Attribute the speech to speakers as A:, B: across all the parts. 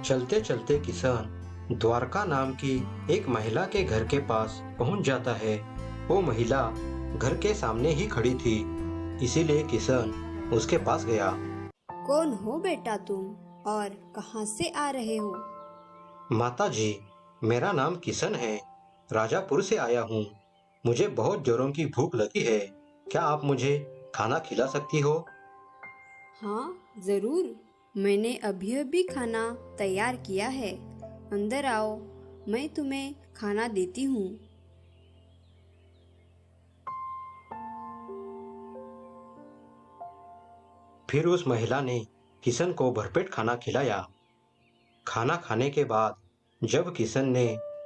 A: चलते चलते किसान द्वारका नाम की एक महिला के घर के पास पहुंच जाता है। वो महिला घर के सामने ही खड़ी थी, इसीलिए किसान उसके पास गया।
B: कौन हो बेटा तुम और कहाँ से आ रहे हो?
A: माता जी, मेरा नाम किशन है। राजापुर से आया हूँ। मुझे बहुत जोरों की भूख लगी है। क्या आप मुझे खाना खिला सकती हो?
B: हाँ जरूर, मैंने अभी अभी खाना तैयार किया है। अंदर आओ, मैं तुम्हें खाना देती हूँ।
A: फिर उस महिला ने किशन को भरपेट खाना खिलाया। खाना खाने के बाद जब किशन ने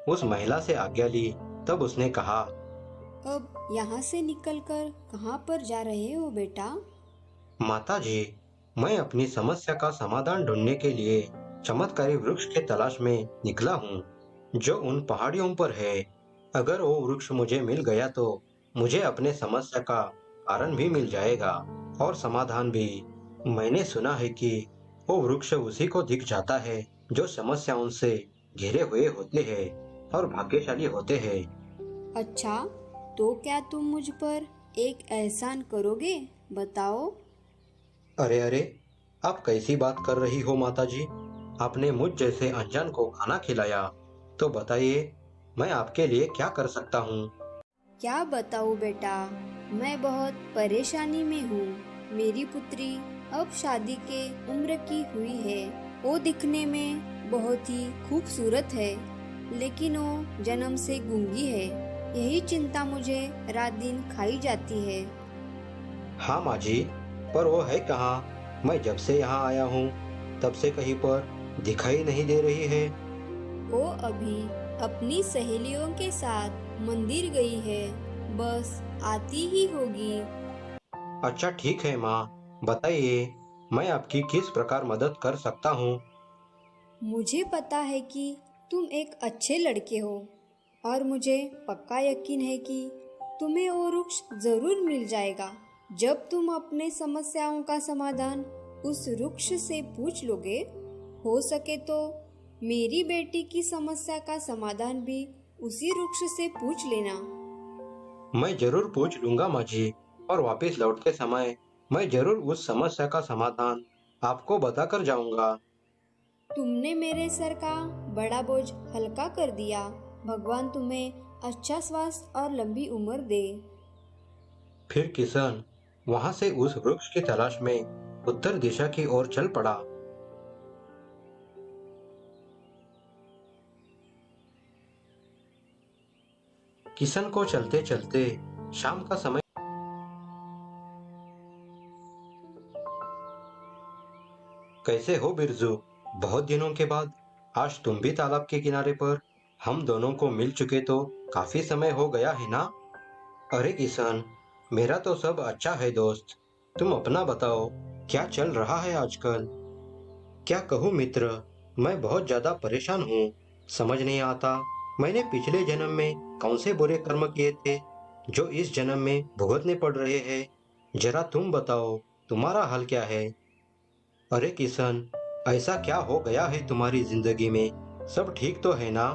A: उस महिला से आज्ञा ली, तब उसने कहा,
B: अब यहाँ से निकलकर कहाँ पर जा रहे हो बेटा?
A: माता जी, मैं अपनी समस्या का समाधान ढूंढने के लिए चमत्कारी वृक्ष के तलाश में निकला हूँ, जो उन पहाड़ियों पर है। अगर वो वृक्ष मुझे मिल गया तो मुझे अपने समस्या का कारण भी मिल जाएगा और समाधान भी। मैंने सुना है कि वो वृक्ष उसी को दिख जाता है जो समस्याओं से घिरे हुए होते हैं और भाग्यशाली होते हैं।
B: अच्छा, तो क्या तुम मुझ पर एक एहसान करोगे? बताओ।
A: अरे अरे, आप कैसी बात कर रही हो माता जी? आपने मुझ जैसे अनजान को खाना खिलाया, तो बताइए मैं आपके लिए क्या कर सकता हूँ?
B: क्या बताऊँ बेटा, मैं बहुत परेशानी में हूँ। मेरी पुत्री अब शादी के उम्र की हुई है। वो दिखने में बहुत ही खूबसूरत है, लेकिन वो जन्म से गूंगी है। यही चिंता मुझे रात दिन खाई जाती है।
A: हाँ माँ जी, पर वो है कहाँ? मैं जब से यहाँ आया हूँ तब से कहीं पर दिखाई नहीं दे रही है।
B: वो अभी अपनी सहेलियों के साथ मंदिर गई है, बस आती ही होगी।
A: अच्छा ठीक है माँ, बताइए मैं आपकी किस प्रकार मदद कर सकता हूँ?
B: मुझे पता है कि तुम एक अच्छे लड़के हो और मुझे पक्का यकीन है कि तुम्हें वो वृक्ष जरूर मिल जाएगा। जब तुम अपने समस्याओं का समाधान उस वृक्ष से पूछ लोगे, हो सके तो मेरी बेटी की समस्या का समाधान भी उसी वृक्ष से पूछ लेना।
A: मैं जरूर पूछ लूंगा माँ जी, और वापस लौटते समय मैं जरूर उस समस्या का समाधान आपको बताकर जाऊंगा।
B: तुमने मेरे सर का बड़ा बोझ हल्का कर दिया। भगवान तुम्हें अच्छा स्वास्थ्य और लंबी उम्र दे।
A: फिर किशन वहां से उस वृक्ष की तलाश में उत्तर दिशा की ओर चल पड़ा। किशन को चलते चलते शाम का समय। कैसे हो बिरजू? बहुत दिनों के बाद आज तुम भी तालाब के किनारे पर। हम दोनों को मिल चुके तो काफी समय हो गया है ना? अरे किशन, मेरा तो सब अच्छा है दोस्त। तुम अपना बताओ, क्या चल रहा है आजकल? क्या कहूँ मित्र, मैं बहुत ज्यादा परेशान हूँ। समझ नहीं आता मैंने पिछले जन्म में कौन से बुरे कर्म किए थे जो इस जन्म में भुगतने पड़ रहे हैं। जरा तुम बताओ, तुम्हारा हाल क्या है? अरे किशन, ऐसा क्या हो गया है तुम्हारी जिंदगी में? सब ठीक तो है ना?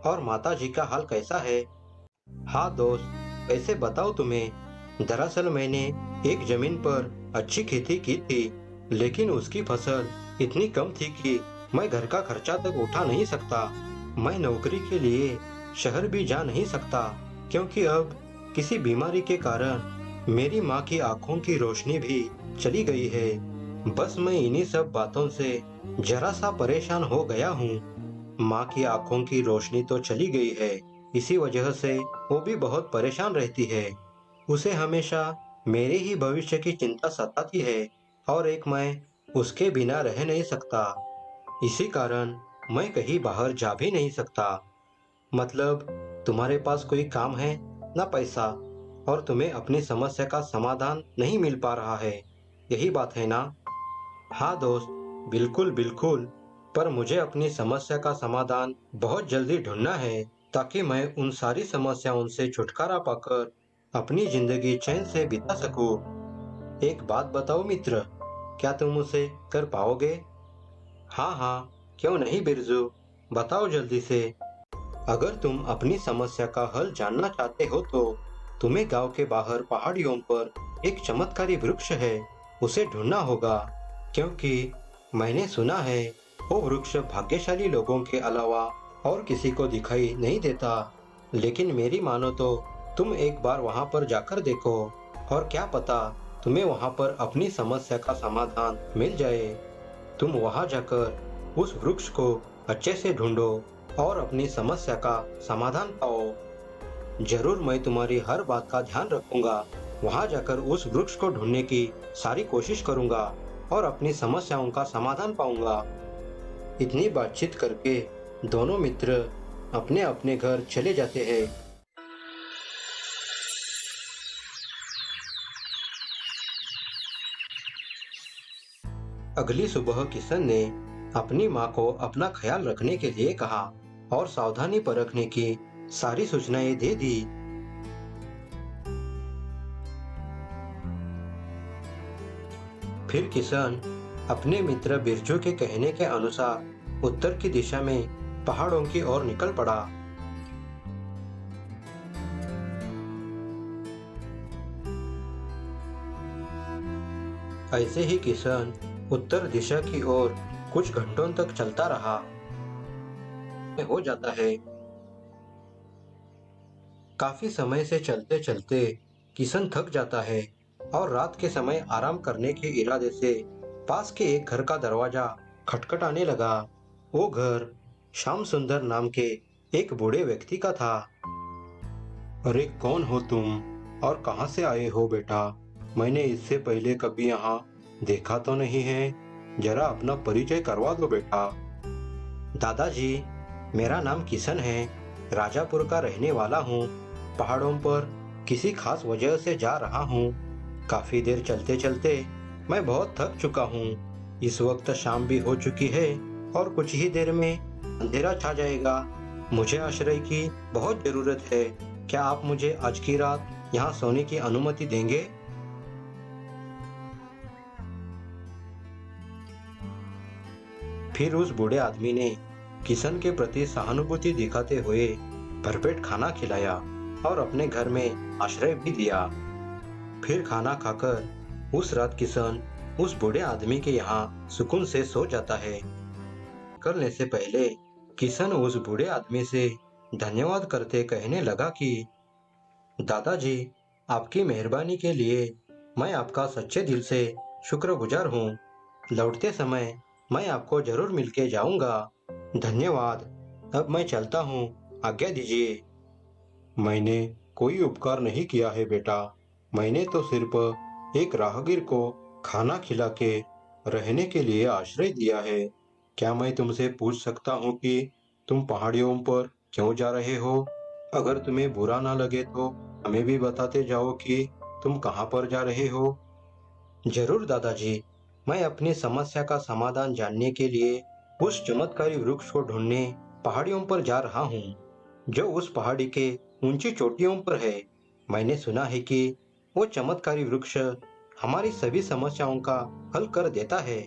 A: और माता जी का हाल कैसा है? हाँ दोस्त, कैसे बताओ तुम्हें। दरअसल मैंने एक जमीन पर अच्छी खेती की थी, लेकिन उसकी फसल इतनी कम थी कि मैं घर का खर्चा तक उठा नहीं सकता। मैं नौकरी के लिए शहर भी जा नहीं सकता, क्योंकि अब किसी बीमारी के कारण मेरी माँ की आंखों की रोशनी भी चली गई है। बस मैं इन्हीं सब बातों से जरा सा परेशान हो गया हूँ। माँ की आंखों की रोशनी तो चली गई है, इसी वजह से वो भी बहुत परेशान रहती है। उसे हमेशा मेरे ही भविष्य की चिंता सताती है, और एक मैं उसके बिना रह नहीं सकता। इसी कारण मैं कहीं बाहर जा भी नहीं सकता। मतलब तुम्हारे पास कोई काम है ना पैसा, और तुम्हें अपनी समस्या का समाधान नहीं मिल पा रहा है, यही बात है ना? हाँ दोस्त, बिल्कुल बिल्कुल। पर मुझे अपनी समस्या का समाधान बहुत जल्दी ढूंढना है, ताकि मैं उन सारी समस्याओं से छुटकारा पाकर अपनी जिंदगी चैन से बिता सकूं। एक बात बताओ मित्र, क्या तुम उसे कर पाओगे? हाँ हाँ, क्यों नहीं बिरजू, बताओ जल्दी से। अगर तुम अपनी समस्या का हल जानना चाहते हो तो तुम्हें गांव के बाहर पहाड़ियों पर एक चमत्कारी वृक्ष है, उसे ढूंढना होगा। क्योंकि मैंने सुना है वो वृक्ष भाग्यशाली लोगों के अलावा और किसी को दिखाई नहीं देता। लेकिन मेरी मानो तो तुम एक बार वहां पर जाकर देखो, और क्या पता तुम्हें वहां पर अपनी समस्या का समाधान मिल जाए। तुम वहां जाकर उस वृक्ष को अच्छे से ढूंढो और अपनी समस्या का समाधान पाओ। जरूर मैं तुम्हारी हर बात का ध्यान रखूंगा। वहां जाकर उस वृक्ष को ढूंढने की सारी कोशिश करूंगा और अपनी समस्याओं का समाधान पाऊंगा। इतनी बातचीत करके दोनों मित्र अपने अपने घर चले जाते हैं। अगली सुबह किशन ने अपनी माँ को अपना ख्याल रखने के लिए कहा और सावधानी परखने की सारी सूचनाएं दे दी। फिर किशन अपने मित्र बिरजू के कहने के अनुसार उत्तर की दिशा में पहाड़ों की ओर निकल पड़ा। ऐसे ही किशन उत्तर दिशा की ओर कुछ घंटों तक चलता रहा। हो जाता है। काफी समय से चलते चलते किशन थक जाता है और रात के समय आराम करने के इरादे से पास के एक घर का दरवाजा खटखटाने लगा। वो घर श्याम सुंदर नाम के एक बूढ़े व्यक्ति का था। अरे कौन हो तुम और कहां से आए हो बेटा? मैंने इससे पहले कभी यहाँ देखा तो नहीं है। जरा अपना परिचय करवा दो बेटा। दादाजी, मेरा नाम किशन है, राजापुर का रहने वाला हूँ। पहाड़ों पर किसी खास वजह से जा रहा हूँ। काफी देर चलते चलते मैं बहुत थक चुका हूँ। इस वक्त शाम भी हो चुकी है और कुछ ही देर में अंधेरा छा जाएगा। मुझे आश्रय की बहुत जरूरत है। क्या आप मुझे आज की रात यहाँ सोने की अनुमति देंगे? फिर उस बूढ़े आदमी ने किशन के प्रति सहानुभूति दिखाते हुए भरपेट खाना खिलाया और अपने घर में आश्रय भी दिया। फिर खाना खाकर उस रात किशन उस बूढ़े आदमी के यहाँ सुकून से सो जाता है। करने से पहले किशन उस बूढ़े आदमी से धन्यवाद करते कहने लगा कि दादाजी, आपकी मेहरबानी के लिए मैं आपका सच्चे दिल से शुक्रगुजार हूँ। लौटते समय मैं आपको जरूर मिलके जाऊंगा। धन्यवाद। अब मैं चलता हूँ, आज्ञा दीजिए। मैंने कोई उपकार नहीं किया है बेटा। मैंने तो सिर्फ एक राहगीर को खाना खिला के रहने के लिए आश्रय दिया है। क्या मैं तुमसे पूछ सकता हूँ कि तुम पहाड़ियों पर क्यों जा रहे हो? अगर तुम्हें बुरा ना लगे तो हमें भी बताते जाओ कि तुम कहाँ पर जा रहे हो। जरूर दादाजी, मैं अपनी समस्या का समाधान जानने के लिए उस चमत्कारी वृक्ष को ढूंढने पहाड़ियों पर जा रहा हूँ, जो उस पहाड़ी के ऊंची चोटियों पर है। मैंने सुना है कि वो चमत्कारी वृक्ष हमारी सभी समस्याओं का हल कर देता है।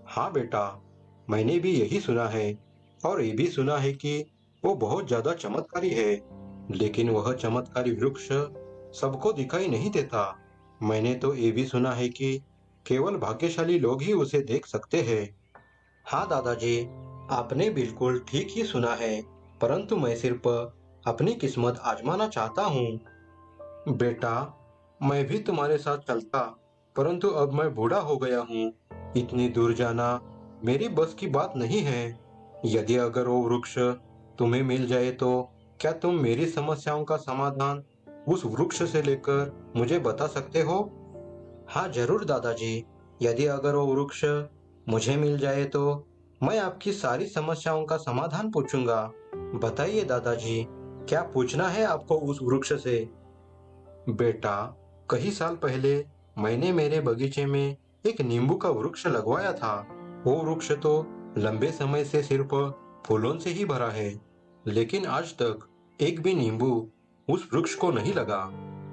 A: हाँ बेटा, मैंने भी यही सुना है और ये भी सुना है कि वो बहुत ज्यादा चमत्कारी है। लेकिन वह चमत्कारी वृक्ष सबको दिखाई नहीं देता। मैंने तो ये भी सुना है कि केवल भाग्यशाली लोग ही उसे देख सकते हैं। हाँ दादाजी, आपने बिल्कुल ठीक ही सुना है, परंतु मैं सिर्फ अपनी किस्मत आजमाना चाहता हूँ। बेटा, मैं भी तुम्हारे साथ चलता, परंतु अब मैं बूढ़ा हो गया हूँ। इतनी दूर जाना मेरी बस की बात नहीं है। यदि अगर वो वृक्ष तुम्हें मिल जाए तो क्या तुम मेरी समस्याओं का समाधान उस वृक्ष से लेकर मुझे बता सकते हो? हाँ जरूर दादाजी, यदि अगर वो वृक्ष मुझे मिल जाए तो मैं आपकी सारी समस्याओं का समाधान पूछूंगा। बताइए दादाजी, क्या पूछना है आपको उस वृक्ष से? बेटा, कई साल पहले मैंने मेरे बगीचे में एक नींबू का वृक्ष लगवाया था। वो वृक्ष तो लंबे समय से सिर्फ फूलों से ही भरा है, लेकिन आज तक एक भी नींबू उस वृक्ष को नहीं लगा।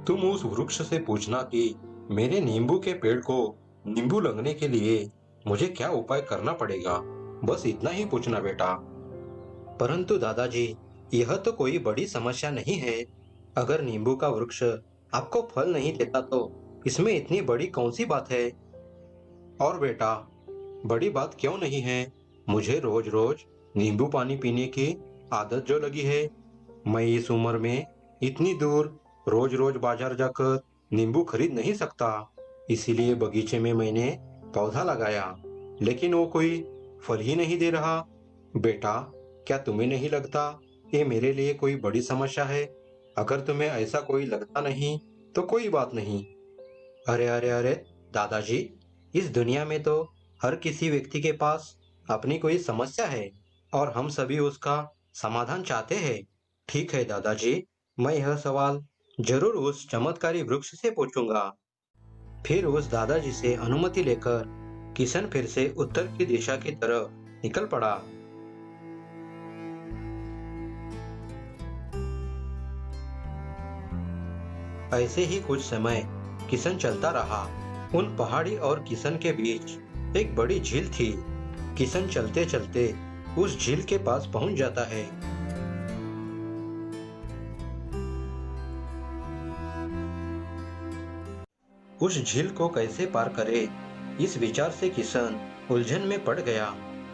A: तुम उस वृक्ष से पूछना कि मेरे नींबू के पेड़ को नींबू लगने के लिए मुझे क्या उपाय करना पड़ेगा। बस इतना ही पूछना बेटा। परंतु दादाजी, यह तो कोई बड़ी समस्या नहीं है। अगर नींबू का वृक्ष आपको फल नहीं देता तो इसमें इतनी बड़ी कौन सी बात है? और बेटा, बड़ी बात क्यों नहीं है? मुझे रोज रोज नींबू पानी पीने की आदत जो लगी है, मैं इस उम्र में इतनी दूर रोज रोज बाजार जाकर नींबू खरीद नहीं सकता। इसीलिए बगीचे में मैंने पौधा लगाया, लेकिन वो कोई फल ही नहीं दे रहा। बेटा, क्या तुम्हें नहीं लगता ये मेरे लिए कोई बड़ी समस्या है? अगर तुम्हें ऐसा कोई लगता नहीं तो कोई बात नहीं। अरे अरे अरे दादाजी, इस दुनिया में तो हर किसी व्यक्ति के पास अपनी कोई समस्या है और हम सभी उसका समाधान चाहते हैं। ठीक है दादाजी, मैं यह सवाल जरूर उस चमत्कारी वृक्ष से पूछूंगा। फिर उस दादाजी से अनुमति लेकर किशन फिर से उत्तर की दिशा की तरफ निकल पड़ा। ऐसे ही कुछ समय किशन चलता रहा। उन पहाड़ी और किशन के बीच एक बड़ी झील थी। किशन चलते चलते उस झील के पास पहुंच जाता है। उस झील को कैसे पार करे, इस विचार से किशन उलझन में पड़ गया,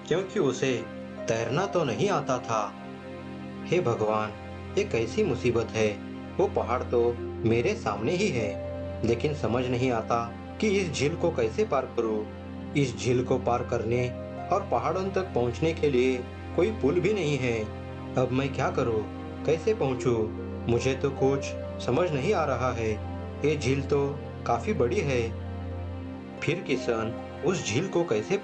A: क्योंकि उसे तैरना तो नहीं आता था। हे भगवान, ये कैसी मुसीबत है। वो पहाड़ तो मेरे सामने ही है, लेकिन समझ नहीं आता कि इस झील को कैसे पार करूं। इस झील को पार करने और पहाड़ों तक पहुंचने के लिए कोई पुल भी नहीं है। अब मैं क्या करूं, कैसे पहुंचूं? मुझे तो कुछ समझ नहीं आ रहा है। ये झील तो काफी बड़ी है। फिर किशन उस झील को कैसे